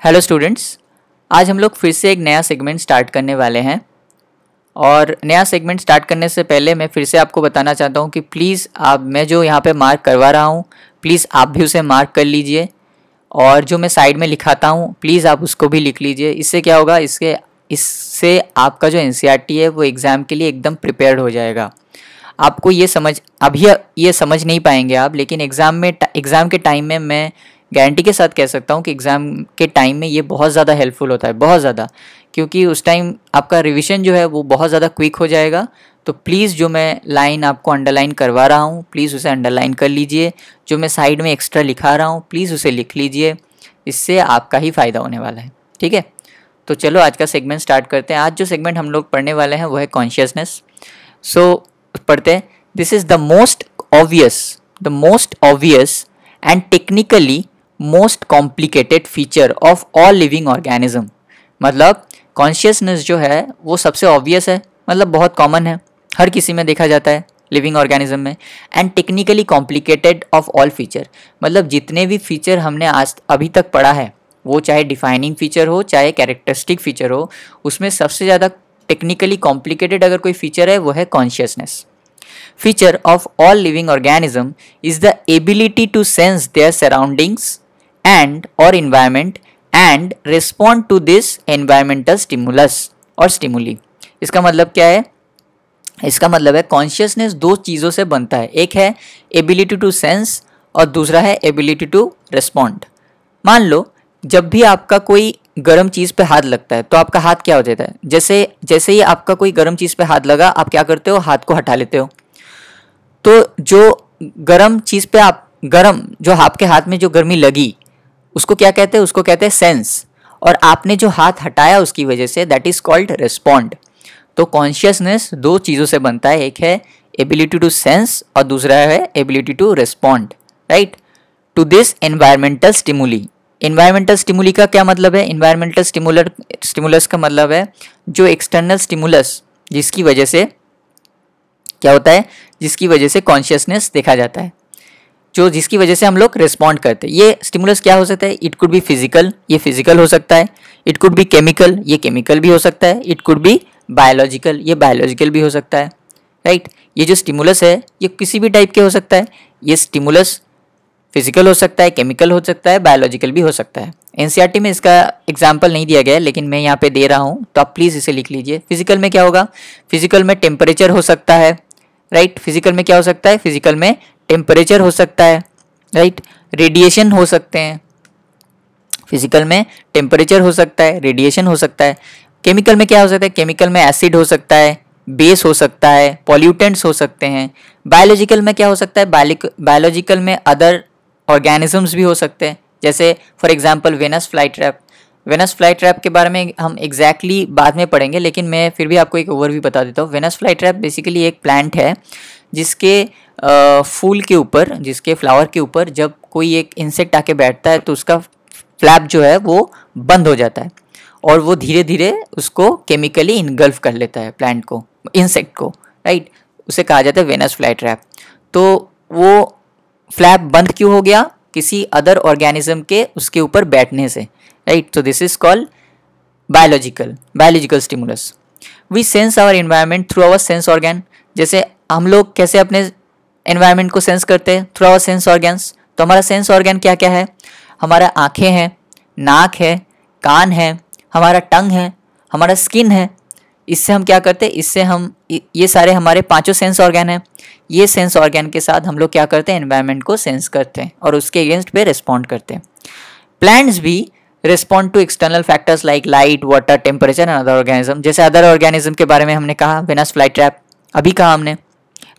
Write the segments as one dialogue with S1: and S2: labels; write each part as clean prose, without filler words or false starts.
S1: Hello students, आज हम लोग फिर से एक नया सेगमेंट स्टार्ट करने वाले हैं। और नया सेगमेंट स्टार्ट करने से पहले मैं फिर से आपको बताना चाहता हूँ कि प्लीज़ मैं जो यहाँ पे मार्क करवा रहा हूँ, प्लीज़ आप भी उसे मार्क कर लीजिए। और जो मैं साइड में लिखाता हूँ प्लीज़ आप उसको भी लिख लीजिए। इससे क्या होगा, इससे आपका जो एनसीईआरटी है वो एग्ज़ाम के लिए एकदम प्रिपेयर्ड हो जाएगा। आपको ये समझ नहीं पाएंगे आप, लेकिन एग्ज़ाम के टाइम में मैं गारंटी के साथ कह सकता हूँ कि एग्ज़ाम के टाइम में ये बहुत ज़्यादा हेल्पफुल होता है, बहुत ज़्यादा। क्योंकि उस टाइम आपका रिवीजन जो है वो बहुत ज़्यादा क्विक हो जाएगा। तो प्लीज़ जो मैं लाइन आपको अंडरलाइन करवा रहा हूँ प्लीज़ उसे अंडरलाइन कर लीजिए। जो मैं साइड में एक्स्ट्रा लिखा रहा हूँ प्लीज़ उसे लिख लीजिए, इससे आपका ही फ़ायदा होने वाला है। ठीक है, तो चलो आज का सेगमेंट स्टार्ट करते हैं। आज जो सेगमेंट हम लोग पढ़ने वाले हैं वो है कॉन्शियसनेस। पढ़ते हैं। This is the most obvious and technically most complicated feature of all living organism. मतलब कॉन्शियसनेस जो है वो सबसे ऑब्वियस है, मतलब बहुत कॉमन है, हर किसी में देखा जाता है लिविंग ऑर्गेनिज्म में। And technically complicated of all feature, मतलब जितने भी फीचर हमने आज अभी तक पढ़ा है, वो चाहे डिफाइनिंग फीचर हो चाहे कैरेक्टरिस्टिक फीचर हो, उसमें सबसे ज़्यादा टेक्निकली कॉम्प्लिकेटेड अगर कोई फीचर है वो है consciousness. Feature of all living organism is the ability to sense their surroundings and or environment and respond to this environmental stimulus और stimuli। इसका मतलब क्या है? इसका मतलब है कॉन्शियसनेस दो चीज़ों से बनता है, एक है एबिलिटी टू सेंस और दूसरा है एबिलिटी टू रिस्पॉन्ड। मान लो जब भी आपका कोई गर्म चीज़ पे हाथ लगता है तो आपका हाथ क्या हो जाता है? जैसे ही आपका कोई गर्म चीज़ पे हाथ लगा, आप क्या करते हो? हाथ को हटा लेते हो। तो जो गर्म चीज़ पे जो आपके हाथ में जो गर्मी लगी उसको क्या कहते हैं? उसको कहते हैं सेंस। और आपने जो हाथ हटाया उसकी वजह से, दैट इज कॉल्ड रिस्पॉन्ड। तो कॉन्शियसनेस दो चीज़ों से बनता है, एक है एबिलिटी टू सेंस और दूसरा है ability to respond, right, to this environmental stimuli. Environmental stimuli का क्या मतलब है? एनवायरमेंटल स्टिमुलस का मतलब है जो एक्सटर्नल स्टिमुलस जिसकी वजह से क्या होता है, जिसकी वजह से कॉन्शियसनेस देखा जाता है, जिसकी वजह से हम लोग रिस्पॉन्ड करते हैं। ये स्टिमुलस क्या हो सकता है? इट कुड बी फिजिकल, ये फिजिकल हो सकता है। इट कुड बी केमिकल, ये केमिकल भी हो सकता है। इट कुड बी बायोलॉजिकल, ये बायोलॉजिकल भी हो सकता है, राइट। ये जो स्टिमुलस है ये किसी भी टाइप के हो सकता है। ये स्टिमुलस फिजिकल हो सकता है, केमिकल हो सकता है, बायोलॉजिकल भी हो सकता है। एनसीईआरटी में इसका एग्जाम्पल नहीं दिया गया है, लेकिन मैं यहाँ पे दे रहा हूँ, तो आप प्लीज़ इसे लिख लीजिए। फिजिकल में क्या होगा? फिजिकल में टेम्परेचर हो सकता है, राइट। फिजिकल में क्या हो सकता है? फिजिकल में टेम्परेचर हो सकता है, राइट। रेडिएशन हो सकते हैं, फिजिकल में टेम्परेचर हो सकता है, रेडिएशन हो सकता है। केमिकल में क्या हो सकता है? केमिकल में एसिड हो सकता है, बेस हो सकता है, पॉल्यूटेंट्स हो सकते हैं। बायोलॉजिकल में क्या हो सकता है? बायोलॉजिकल में अदर ऑर्गेनिजम्स भी हो सकते हैं, जैसे for example Venus flytrap. Venus flytrap के बारे में हम एग्जैक्टली बाद में पढ़ेंगे, लेकिन मैं फिर भी आपको एक ओवरव्यू बता देता हूँ। वेनस फ्लाईट्रैप बेसिकली एक प्लांट है जिसके फूल के ऊपर, जिसके फ्लावर के ऊपर जब कोई एक इंसेक्ट आके बैठता है तो उसका फ्लैप जो है वो बंद हो जाता है और वो धीरे धीरे उसको केमिकली इनगल्फ कर लेता है प्लांट को, इंसेक्ट को, राइट। उसे कहा जाता है वेनस फ्लाईट्रैप। तो वो फ्लैप बंद क्यों हो गया? किसी अदर ऑर्गेनिज्म के उसके ऊपर बैठने से, राइट। तो this is called biological stimulus. We sense our environment through our sense organ. जैसे हम लोग कैसे अपने एनवायरनमेंट को सेंस करते हैं? Through our sense organs. तो हमारा सेंस ऑर्गन क्या क्या है? हमारा आँखें हैं, नाक है, कान है, हमारा टंग है, हमारा स्किन है। इससे हम क्या करते हैं? इससे हम ये सारे हमारे पांचों सेंस ऑर्गन हैं। ये सेंस ऑर्गन के साथ हम लोग क्या करते हैं? एनवायरनमेंट को सेंस करते हैं और उसके अगेंस्ट पे रिस्पॉन्ड करते हैं। प्लांट्स भी respond to external factors like light, water, temperature and other organism. जैसे अदर ऑर्गेनिज्म के बारे में हमने कहा, वेनस फ्लाईट्रैप अभी कहा हमने।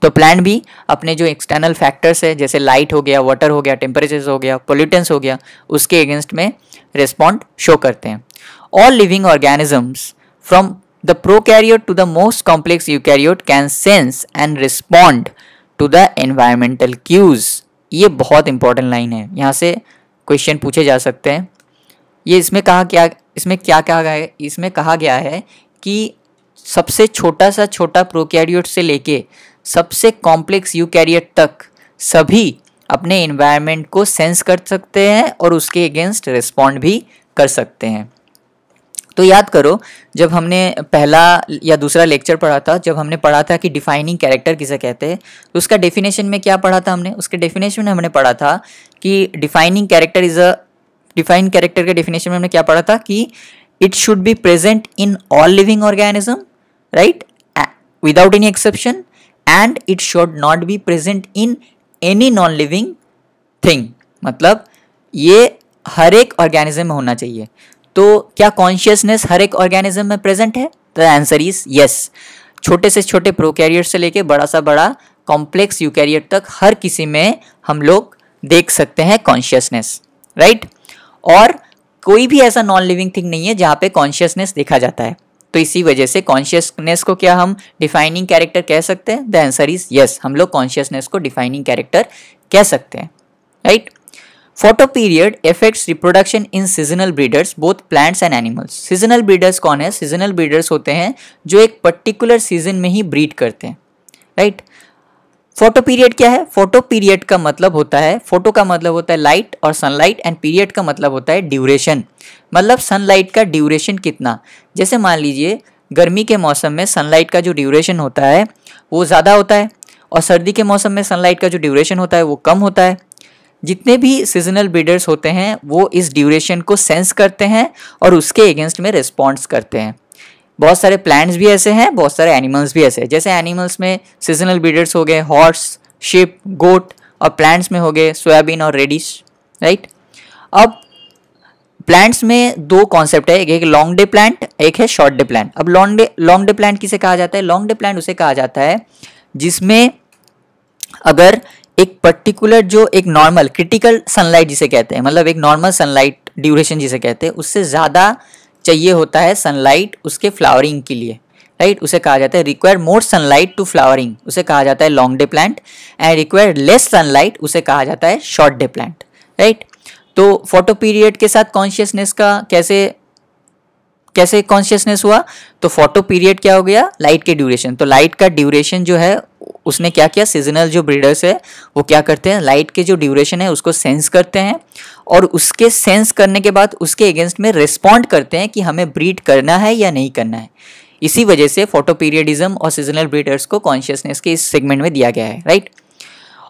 S1: तो प्लांट भी अपने जो एक्सटर्नल फैक्टर्स है, जैसे लाइट हो गया, वाटर हो गया, टेम्परेचर हो गया, पोल्यूटेंस हो गया, उसके अगेंस्ट में रिस्पॉन्ड शो करते हैं। All living organisms from the prokaryote to the most complex eukaryote can sense and respond to the environmental cues. ये बहुत इंपॉर्टेंट लाइन है, यहाँ से क्वेश्चन पूछे जा सकते हैं। ये इसमें क्या कहा गया है? इसमें कहा गया है कि सबसे छोटा सा छोटा प्रोकैरियोट से लेके सबसे कॉम्प्लेक्स यूकैरियोट तक सभी अपने एनवायरनमेंट को सेंस कर सकते हैं और उसके अगेंस्ट रिस्पॉन्ड भी कर सकते हैं। तो याद करो, जब हमने पहला या दूसरा लेक्चर पढ़ा था, जब हमने पढ़ा था कि डिफाइनिंग कैरेक्टर किसे कहते हैं, तो उसका डेफिनेशन में क्या पढ़ा था हमने? उसके डेफिनेशन में हमने पढ़ा था कि defining character is a, defining character के डेफिनेशन में हमने क्या पढ़ा था कि it should be present in all living organism, right, without any exception, and it should not be present in any non living thing. मतलब ये हर एक ऑर्गेनिज्म में होना चाहिए। तो क्या कॉन्शियसनेस हर एक ऑर्गेनिज्म में प्रेजेंट है? The answer is yes. छोटे से छोटे प्रोकैरियोट से लेके बड़ा सा बड़ा कॉम्प्लेक्स यूकैरियोट तक हर किसी में हम लोग देख सकते हैं कॉन्शियसनेस, राइट। और कोई भी ऐसा नॉन लिविंग थिंग नहीं है जहाँ पे कॉन्शियसनेस देखा जाता है। तो इसी वजह से कॉन्शियसनेस को क्या हम डिफाइनिंग कैरेक्टर कह सकते हैं? द आंसर इज यस, हम लोग कॉन्शियसनेस को डिफाइनिंग कैरेक्टर कह सकते हैं, right. Photoperiod affects reproduction in seasonal breeders both plants and animals. Seasonal breeders कौन है? सीजनल ब्रीडर्स होते हैं जो एक पर्टिकुलर सीजन में ही ब्रीड करते हैं, राइट। फोटो पीरियड क्या है? फोटो पीरियड का मतलब होता है, फोटो का मतलब होता है लाइट और सनलाइट, एंड पीरियड का मतलब होता है ड्यूरेशन। मतलब सनलाइट का ड्यूरेशन कितना। जैसे मान लीजिए गर्मी के मौसम में सनलाइट का जो ड्यूरेशन होता है वो ज़्यादा होता है, और सर्दी के मौसम में सनलाइट का जो ड्यूरेशन होता है वो कम होता है। जितने भी सीजनल ब्रीडर्स होते हैं वो इस ड्यूरेशन को सेंस करते हैं और उसके अगेंस्ट में रिस्पॉन्स करते हैं। बहुत सारे प्लांट्स भी ऐसे हैं, बहुत सारे एनिमल्स भी ऐसे हैं। जैसे एनिमल्स में सीजनल ब्रीडर्स हो गए हॉर्स, शिप, गोट, और प्लांट्स में हो गए सोयाबीन और रेडिश, राइट। अब प्लांट्स में दो कॉन्सेप्ट है, एक लॉन्ग डे प्लांट, एक है शॉर्ट डे प्लांट। अब लॉन्ग डे प्लांट किसे कहा जाता है? लॉन्ग डे प्लांट उसे कहा जाता है जिसमें अगर एक पर्टिकुलर जो एक नॉर्मल क्रिटिकल सनलाइट जिसे कहते हैं, मतलब एक नॉर्मल सनलाइट ड्यूरेशन जिसे कहते हैं, उससे ज़्यादा चाहिए होता है सनलाइट उसके फ्लावरिंग के लिए, राइट, उसे कहा जाता है require more sunlight to flowering, उसे कहा जाता है long day plant. And require less sunlight उसे कहा जाता है शॉर्ट डे प्लांट, राइट। तो फोटो पीरियड के साथ कॉन्शियसनेस का कैसे कॉन्शियसनेस हुआ? तो फोटो पीरियड क्या हो गया? लाइट के ड्यूरेशन। तो लाइट का ड्यूरेशन जो है उसने क्या किया, सीजनल जो ब्रीडर्स है वो क्या करते हैं, लाइट के जो ड्यूरेशन है उसको सेंस करते हैं, और उसके सेंस करने के बाद उसके अगेंस्ट में रिस्पॉन्ड करते हैं कि हमें ब्रीड करना है या नहीं करना है। इसी वजह से फोटो पीरियडिज्म और सीजनल ब्रीडर्स को कॉन्शियसनेस के इस सेगमेंट में दिया गया है, right.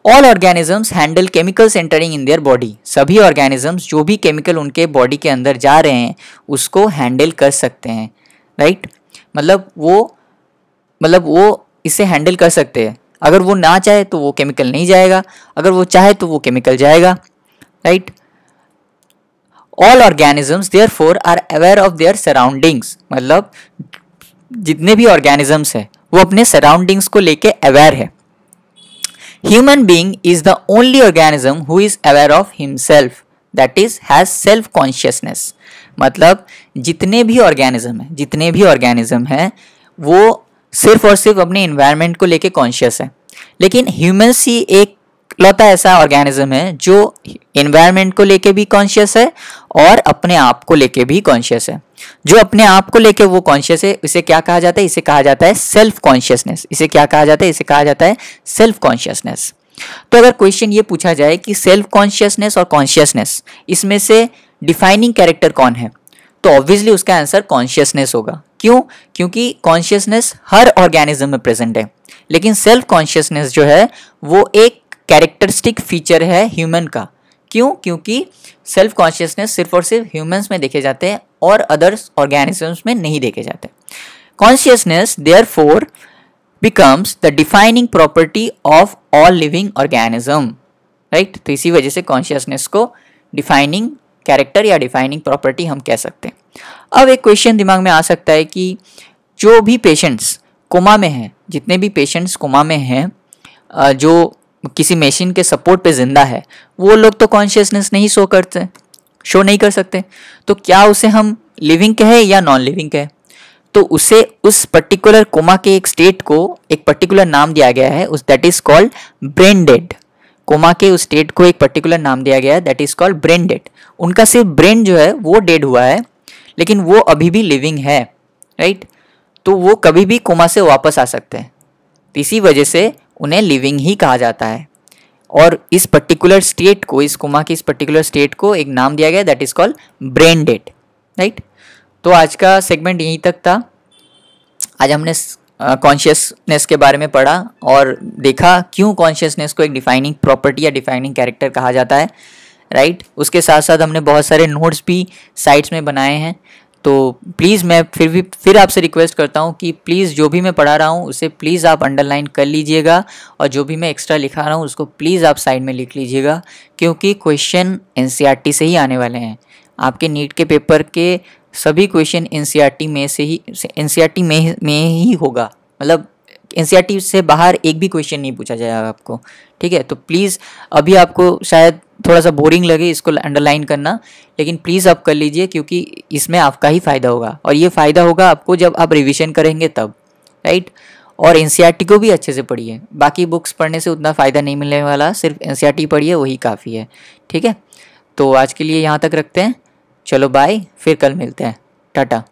S1: All organisms handle chemicals entering in their body. सभी ऑर्गेनिजम्स जो भी केमिकल उनके बॉडी के अंदर जा रहे हैं उसको हैंडल कर सकते हैं, राइट। मतलब वो इसे हैंडल कर सकते हैं। अगर वो ना चाहे तो वो केमिकल नहीं जाएगा, अगर वो चाहे तो वो केमिकल जाएगा, right. All organisms therefore are aware of their surroundings. मतलब जितने भी ऑर्गेनिजम्स हैं वो अपने सराउंडिंग्स को लेके अवेयर है। Human being is the only organism who is aware of himself, that is has self consciousness. मतलब जितने भी ऑर्गेनिज्म हैं वो सिर्फ और सिर्फ अपने इन्वायरमेंट को लेके कॉन्शियस है। लेकिन ह्यूमंस ही एक लौता ऐसा ऑर्गेनिज्म है जो इन्वायरमेंट को लेके भी कॉन्शियस है और अपने आप को लेके भी कॉन्शियस है। जो अपने आप को लेके वो कॉन्शियस है इसे क्या कहा जाता है? इसे कहा जाता है सेल्फ कॉन्शियसनेस। इसे क्या कहा जाता है? इसे कहा जाता है सेल्फ कॉन्शियसनेस। तो अगर क्वेश्चन ये पूछा जाए कि सेल्फ कॉन्शियसनेस और कॉन्शियसनेस इसमें से डिफाइनिंग कैरेक्टर कौन है, तो ऑब्वियसली उसका आंसर कॉन्शियसनेस होगा। क्यों? क्योंकि कॉन्शियसनेस हर ऑर्गेनिज्म में प्रेजेंट है, लेकिन सेल्फ कॉन्शियसनेस जो है वो एक कैरेक्टरिस्टिक फीचर है ह्यूमन का। क्यों? क्योंकि सेल्फ कॉन्शियसनेस सिर्फ और सिर्फ ह्यूमंस में देखे जाते हैं और अदर्स ऑर्गेनिजम्स में नहीं देखे जाते। Consciousness therefore becomes the defining property of all living organism, right. तो इसी वजह से कॉन्शियसनेस को डिफाइनिंग कैरेक्टर या डिफाइनिंग प्रॉपर्टी हम कह सकते हैं। अब एक क्वेश्चन दिमाग में आ सकता है कि जो भी पेशेंट्स कोमा में हैं, जितने भी पेशेंट्स कोमा में हैं जो किसी मशीन के सपोर्ट पे जिंदा है, वो लोग तो कॉन्शियसनेस नहीं शो नहीं कर सकते। तो क्या उसे हम लिविंग कहे या नॉन लिविंग कहे? तो उसे उस पर्टिकुलर कोमा के एक स्टेट को एक पर्टिकुलर नाम दिया गया है, उस that is called brain dead. Coma के उस स्टेट को एक पर्टिकुलर नाम दिया गया है that is called brain dead. उनका सिर्फ ब्रेन जो है वो डेड हुआ है, लेकिन वो अभी भी लिविंग है, राइट। तो वो कभी भी कोमा से वापस आ सकते हैं, इसी वजह से उन्हें लिविंग ही कहा जाता है। और इस पर्टिकुलर स्टेट को, इस कोमा की इस पर्टिकुलर स्टेट को एक नाम दिया गया that is called brain dead, right. तो आज का सेगमेंट यहीं तक था। आज हमने कॉन्शियसनेस के बारे में पढ़ा और देखा क्यों कॉन्शियसनेस को एक डिफाइनिंग प्रॉपर्टी या डिफाइनिंग कैरेक्टर कहा जाता है, राइट। उसके साथ साथ हमने बहुत सारे नोट्स भी साइट्स में बनाए हैं। तो प्लीज़ मैं फिर आपसे रिक्वेस्ट करता हूँ कि प्लीज़ जो भी मैं पढ़ा रहा हूँ उसे प्लीज़ आप अंडरलाइन कर लीजिएगा, और जो भी मैं एक्स्ट्रा लिखा रहा हूँ उसको प्लीज़ आप साइड में लिख लीजिएगा, क्योंकि क्वेश्चन एनसीईआरटी से ही आने वाले हैं। आपके नीट के पेपर के सभी क्वेश्चन एनसीईआरटी में से ही एनसीईआरटी में ही होगा, मतलब एनसीईआरटी से बाहर एक भी क्वेश्चन नहीं पूछा जाएगा आपको, ठीक है। तो प्लीज़ अभी आपको शायद थोड़ा सा बोरिंग लगे इसको अंडरलाइन करना, लेकिन प्लीज़ आप कर लीजिए, क्योंकि इसमें आपका ही फ़ायदा होगा, और ये फ़ायदा होगा आपको जब आप रिवीजन करेंगे तब, राइट। और एनसीईआरटी को भी अच्छे से पढ़िए, बाकी बुक्स पढ़ने से उतना फ़ायदा नहीं मिलने वाला, सिर्फ एनसीईआरटी पढ़िए वही काफ़ी है, ठीक है। तो आज के लिए यहाँ तक रखते हैं, चलो बाय, फिर कल मिलते हैं, टाटा।